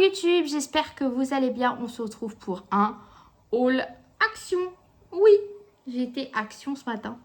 YouTube, j'espère que vous allez bien. On se retrouve pour un haul action. Oui, j'ai été action ce matin.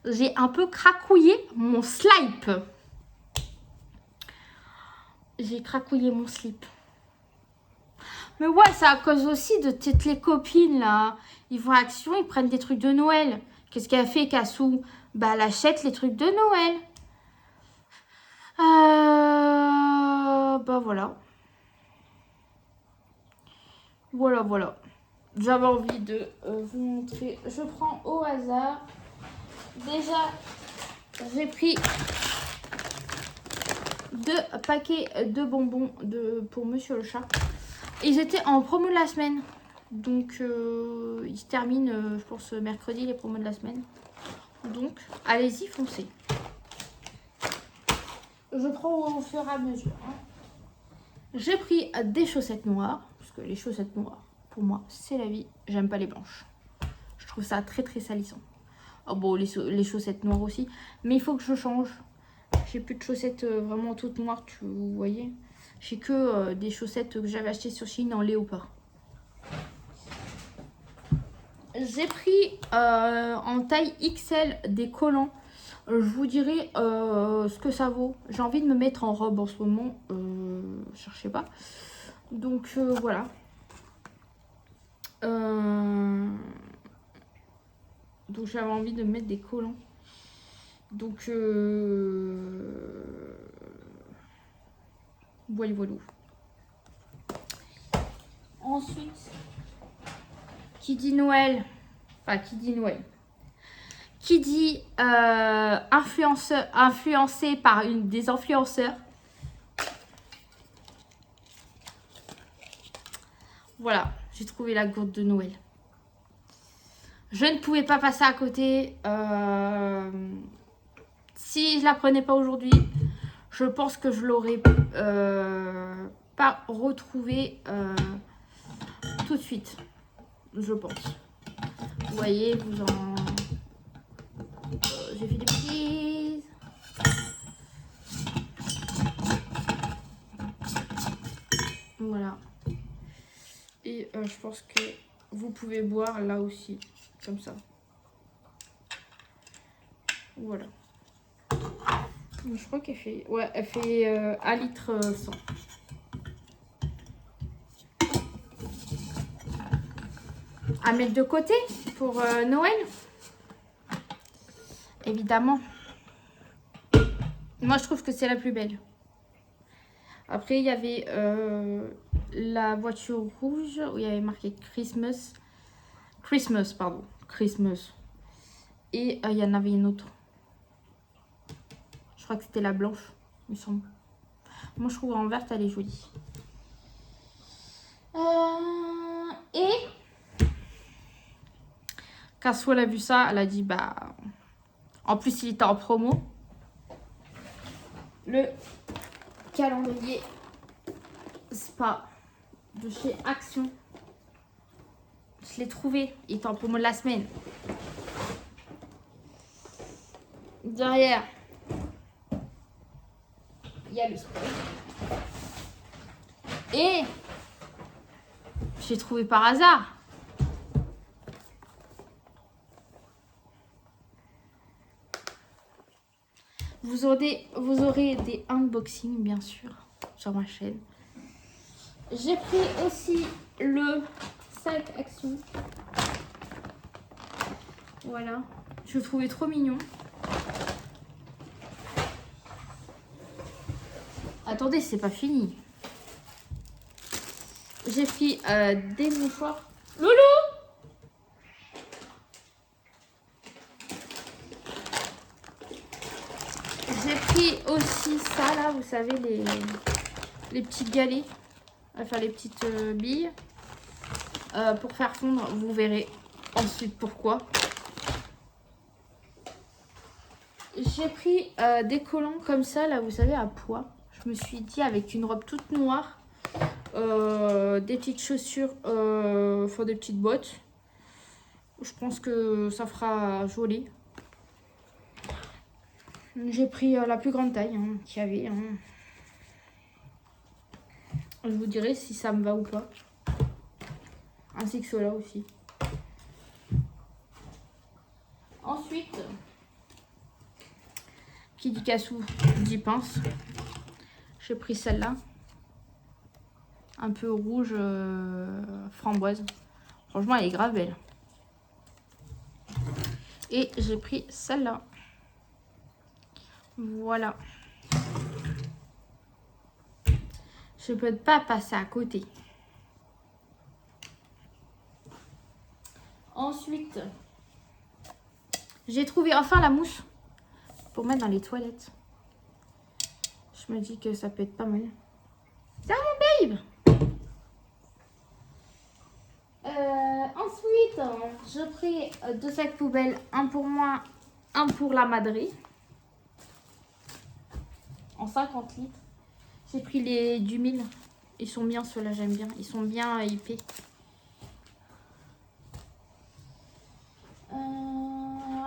J'ai un peu cracouillé mon slip. J'ai cracouillé mon slip. Mais ouais, c'est à cause aussi de toutes les copines là. Ils vont à Action, ils prennent des trucs de Noël. Qu'est-ce qu'elle fait, Cassou? Bah, elle achète les trucs de Noël. Bah voilà. Voilà. J'avais envie de vous montrer. Je prends au hasard. Déjà, j'ai pris 2 paquets de bonbons pour Monsieur le Chat. Ils étaient en promo de la semaine. Donc, ils se terminent, je pense, mercredi, les promos de la semaine. Donc, allez-y, foncez. Je prends au fur et à mesure. Hein. J'ai pris des chaussettes noires. Parce que les chaussettes noires, pour moi, c'est la vie. J'aime pas les blanches. Je trouve ça très salissant. Oh bon, les chaussettes noires aussi. Mais il faut que je change. J'ai plus de chaussettes vraiment toutes noires, vous voyez. J'ai que des chaussettes que j'avais achetées sur Shein en léopard. J'ai pris en taille XL des collants. Je vous dirai ce que ça vaut. J'ai envie de me mettre en robe en ce moment. Cherchez pas. Donc voilà. Donc j'avais envie de mettre des collants. Donc voilà. Ensuite, qui dit Noël, enfin qui dit Noël, qui dit influencé par des influenceurs. Voilà, j'ai trouvé la gourde de Noël. Je ne pouvais pas passer à côté. Si je la prenais pas aujourd'hui, je pense que je l'aurais pas retrouvée tout de suite. Je pense. Vous voyez, j'ai fait des bêtises. Voilà. Et je pense que vous pouvez boire là aussi, comme ça. Voilà. Je crois qu'elle fait... Ouais, elle fait 1 litre 100. À mettre de côté pour Noël. Évidemment. Moi, je trouve que c'est la plus belle. Après, il y avait la voiture rouge où il y avait marqué Christmas. Et il y en avait une autre. Je crois que c'était la blanche, il me semble. Moi, je trouve en verte, elle est jolie. Et Cassou, elle a vu ça, elle a dit, bah... En plus, il était en promo. Le calendrier spa de chez Action. Je l'ai trouvé, il était en promo de la semaine. Derrière, il y a le spray. Et j'ai trouvé par hasard vous aurez des unboxings bien sûr sur ma chaîne. J'ai pris aussi le sac Action. Voilà, je le trouvais trop mignon. Attendez, c'est pas fini. J'ai pris des mouchoirs. Loulou! J'ai pris aussi ça là, vous savez, les petits galets. Enfin, les petites billes. Pour faire fondre, vous verrez ensuite pourquoi. J'ai pris des collants comme ça, là, vous savez, à pois. Je me suis dit, avec une robe toute noire, des petites chaussures, enfin des petites bottes. Je pense que ça fera joli. J'ai pris la plus grande taille qu'il y avait. Je vous dirai si ça me va ou pas. Ainsi que ceux-là aussi. Ensuite, qui dit cassou dit pince. J'ai pris celle-là. Un peu rouge framboise. Franchement, elle est grave belle. Et j'ai pris celle-là. Voilà. Je peux pas passer à côté. Ensuite, j'ai trouvé enfin la mousse pour mettre dans les toilettes. Je me dis que ça peut être pas mal. Tiens mon babe. Ensuite, j'ai pris 2 sacs poubelles, un pour moi, un pour la madrée. En 50 litres. J'ai pris les du 1000. Ils sont bien ceux-là, j'aime bien. Ils sont bien épais.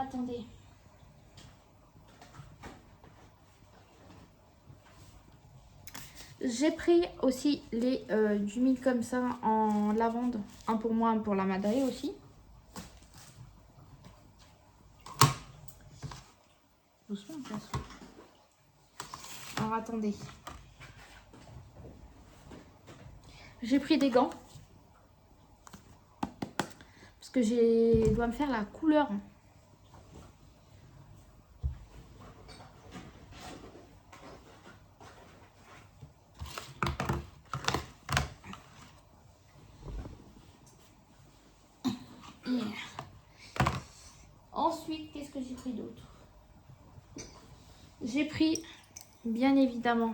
Attendez. J'ai pris aussi les du 1000 comme ça en lavande. Un pour moi, un pour la madrée aussi. Doucement, alors attendez. J'ai pris des gants. Parce que je dois me faire la couleur. Ensuite, qu'est-ce que j'ai pris d'autre? J'ai pris, bien évidemment,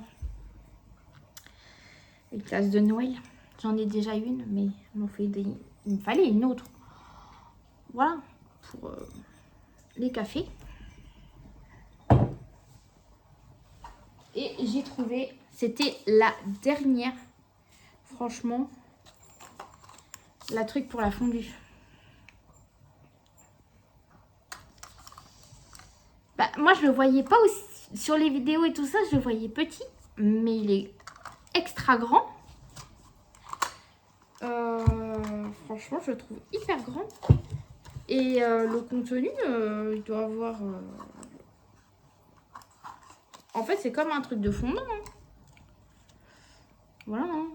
les tasses de Noël. J'en ai déjà une, mais il me fallait une autre. Voilà, pour les cafés. Et j'ai trouvé, c'était la dernière, franchement, la truc pour la fondue. Bah, moi, je le voyais pas aussi, sur les vidéos et tout ça, je le voyais petit, mais il est extra grand. Franchement, je le trouve hyper grand. Et le contenu, il doit avoir... En fait, c'est comme un truc de fondant. Hein. Voilà. Hein.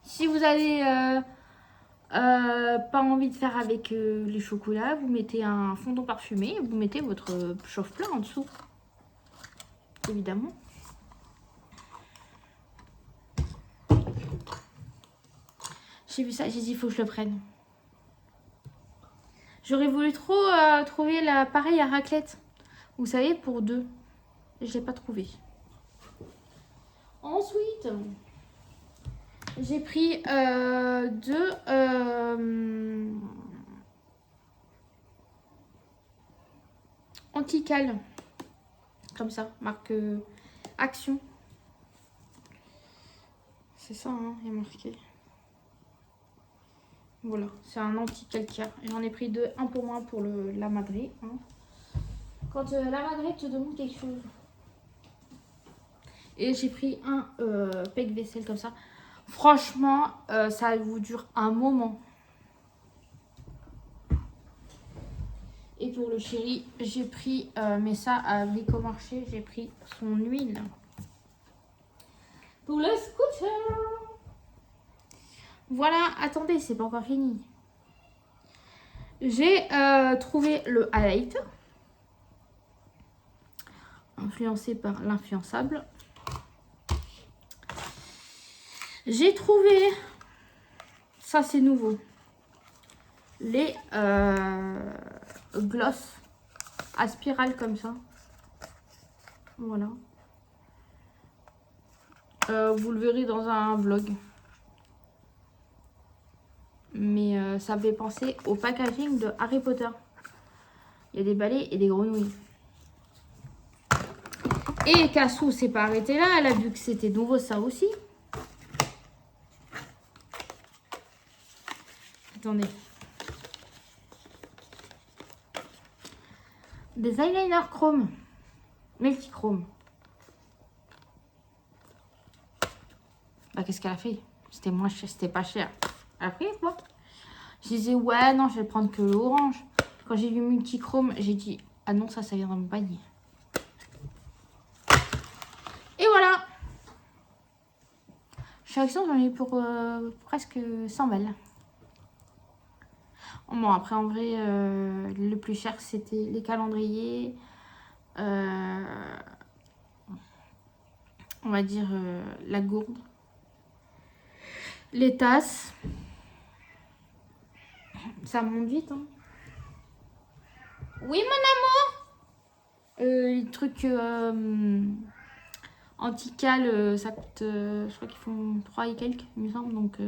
Si vous avez pas envie de faire avec les chocolats, vous mettez un fondant parfumé et vous mettez votre chauffe-plat en dessous. Évidemment. J'ai vu ça, j'ai dit il faut que je le prenne. J'aurais voulu trop trouver l'appareil à raclette. Vous savez, pour 2. Je ne l'ai pas trouvé. Ensuite, j'ai pris 2 anti-cales. Comme ça, marque Action. C'est ça, hein, il y a marqué. Voilà, c'est un anti-calcaire. J'en ai pris 2, un pour moi, pour la madrée. Hein. Quand la madrée te demande quelque chose. Et j'ai pris un pec vaisselle comme ça. Franchement, ça vous dure un moment. Et pour le chéri, j'ai pris, mais ça à Bricomarché, j'ai pris son huile. Pour le scooter. Voilà, attendez, c'est pas encore fini. J'ai trouvé le highlight. Influencé par l'influençable. J'ai trouvé, ça c'est nouveau, les gloss à spirale comme ça. Voilà. Vous le verrez dans un vlog. Mais ça me fait penser au packaging de Harry Potter. Il y a des balais et des grenouilles. Et Cassou s'est pas arrêté là. Elle a vu que c'était nouveau ça aussi. Attendez. Des eyeliners chrome. Multichrome. Bah qu'est-ce qu'elle a fait? C'était moins cher, c'était pas cher. Après, quoi. Je disais, ouais, non, je vais prendre que l'orange. Quand j'ai vu multichrome, j'ai dit, ah non, ça vient dans mon panier. Et voilà. Chez Action, j'en ai pour presque 100 balles. Bon, après, en vrai, le plus cher, c'était les calendriers. On va dire la gourde. Les tasses. Ça monte vite, hein. Oui, mon amour. Les trucs anti-cal, ça coûte, je crois qu'ils font 3 et quelques, il me semble. Donc,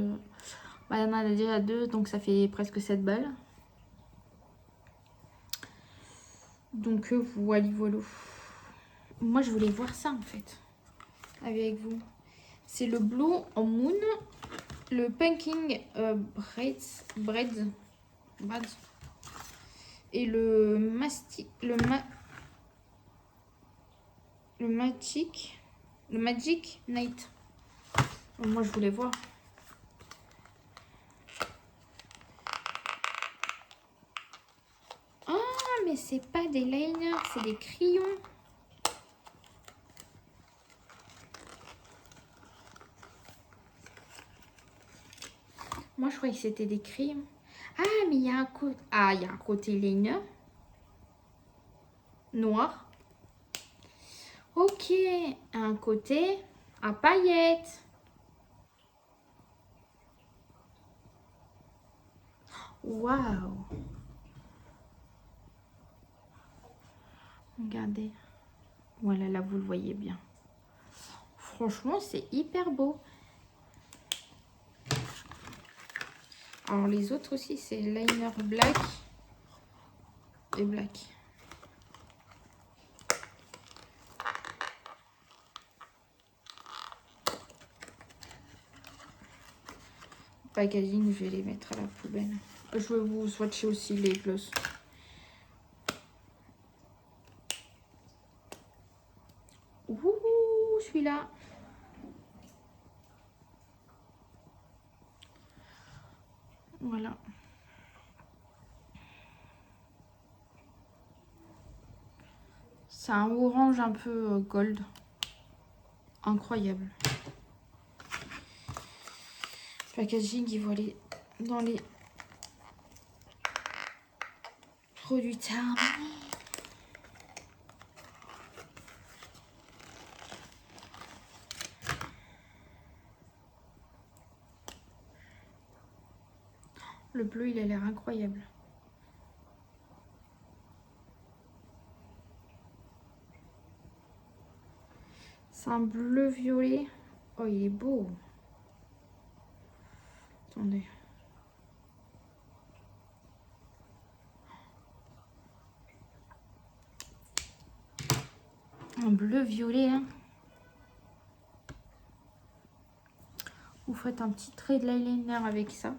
bah, il y en a déjà 2, donc ça fait presque 7 balles. Donc, voilà, voilà. Moi, je voulais voir ça, en fait, avec vous. C'est le Blue Moon, le Pumpkin Bread, et le Magic Night. Moi, je voulais voir. Ah, mais c'est pas des liners, c'est des crayons. Moi, je croyais que c'était des crayons. Ah, mais il y a un côté... Ah, il y a un côté liner. Noir. Ok. Un côté à paillettes. Waouh. Regardez. Voilà, là, vous le voyez bien. Franchement, c'est hyper beau. Alors, les autres aussi, c'est liner black et black. Packaging, je vais les mettre à la poubelle. Je vais vous swatcher aussi les gloss. Ouh, celui-là. Voilà. C'est un orange un peu gold. Incroyable. Packaging, il va aller dans les produits terminés. Le bleu, il a l'air incroyable. C'est un bleu violet. Oh, il est beau. Attendez. Un bleu violet, hein. Vous faites un petit trait de l'eyeliner avec ça.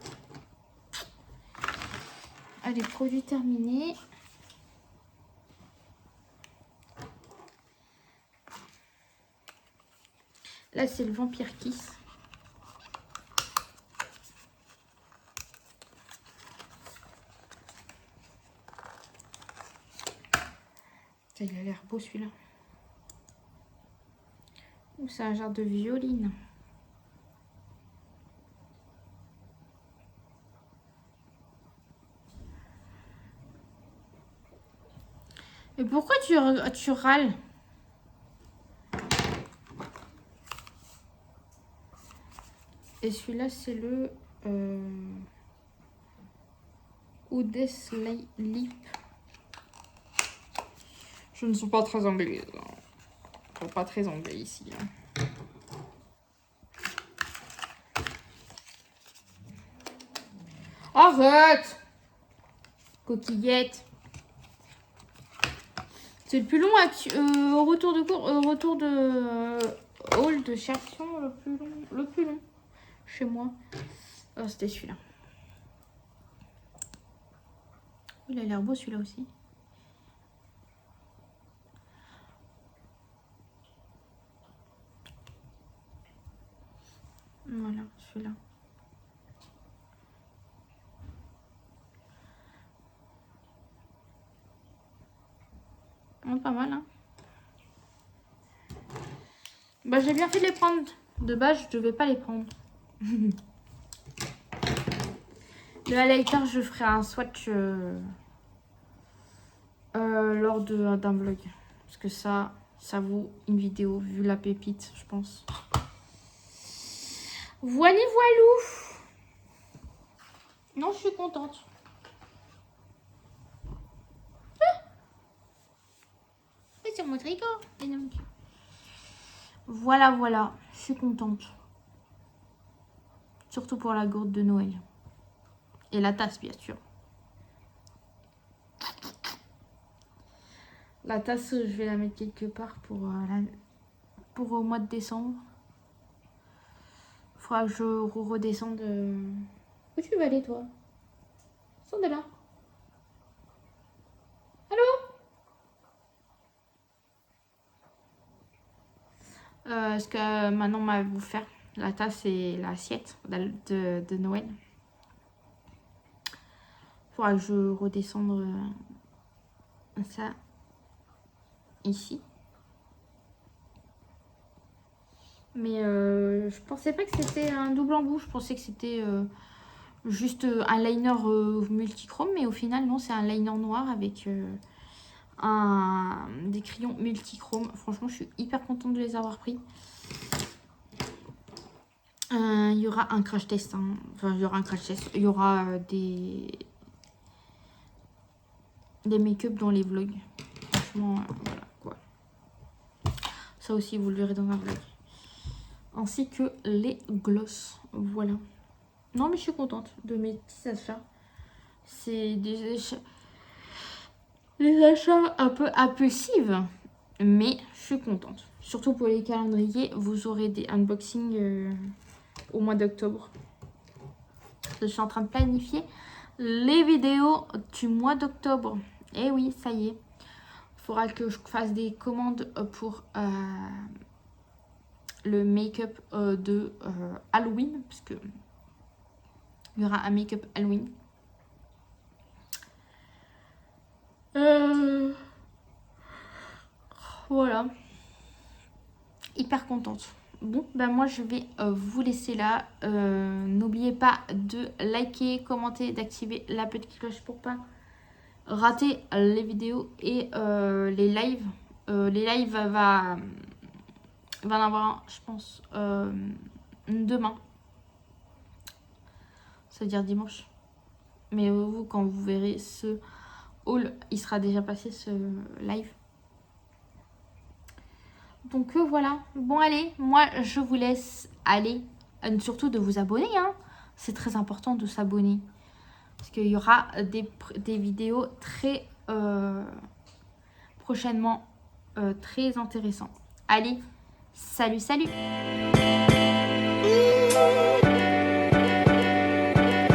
Allez, produit terminé. Là, c'est le Vampire Kiss. Ça, il a l'air beau celui-là. C'est un genre de violine. Et pourquoi tu râles? Et celui-là, c'est le Oudes Lip. Je ne suis pas très anglaise. Hein. Pas très anglais ici. Hein. Arrête! Coquillette. C'est le plus long retour de cours, retour de haul de Cherpion, le plus long chez moi. Oh, c'était celui-là. Il a l'air beau celui-là aussi. Voilà. celui-là. Pas mal, hein. Bah, j'ai bien fait de les prendre. De base, je devais pas les prendre. Le highlighter, je ferai un swatch lors d'un vlog. Parce que ça vaut une vidéo, vu la pépite, je pense. Voilà, voilou. Non, je suis contente. C'est mon tricot. Voilà, voilà. Je suis contente. Surtout pour la gourde de Noël. Et la tasse, bien sûr. La tasse, je vais la mettre quelque part pour au mois de décembre. Faudra que je redescende. Où tu vas aller, toi? Sors de là. Ce que maintenant on va vous faire la tasse et l'assiette de Noël. Faudra que je redescende ça ici. Mais je pensais pas que c'était un double embout. Je pensais que c'était juste un liner multichrome. Mais au final, non, c'est un liner noir avec des crayons multichrome. Franchement, je suis hyper contente de les avoir pris. Il y aura un crash test. Hein. Enfin, il y aura un crash test. Il y aura des make-up dans les vlogs. Franchement, voilà quoi. Ça aussi, vous le verrez dans un vlog. Ainsi que les gloss. Voilà. Non, mais je suis contente de mes petits achats. C'est des achats un peu impulsifs. Mais je suis contente. Surtout pour les calendriers, vous aurez des unboxings au mois d'octobre. Je suis en train de planifier les vidéos du mois d'octobre. Et oui, ça y est. Il faudra que je fasse des commandes pour le make-up de Halloween. Parce que il y aura un make-up Halloween. Voilà. Hyper contente. Bon, ben moi je vais vous laisser là. N'oubliez pas de liker, commenter, d'activer la petite cloche pour pas rater les vidéos et les lives. Les lives va en avoir un, je pense, demain. C'est-à-dire dimanche. Mais vous, quand vous verrez ce haul, il sera déjà passé ce live. Donc voilà. Bon allez, moi je vous laisse aller. Surtout de vous abonner. Hein. C'est très important de s'abonner. Parce qu'il y aura des vidéos très prochainement très intéressantes. Allez, salut, salut!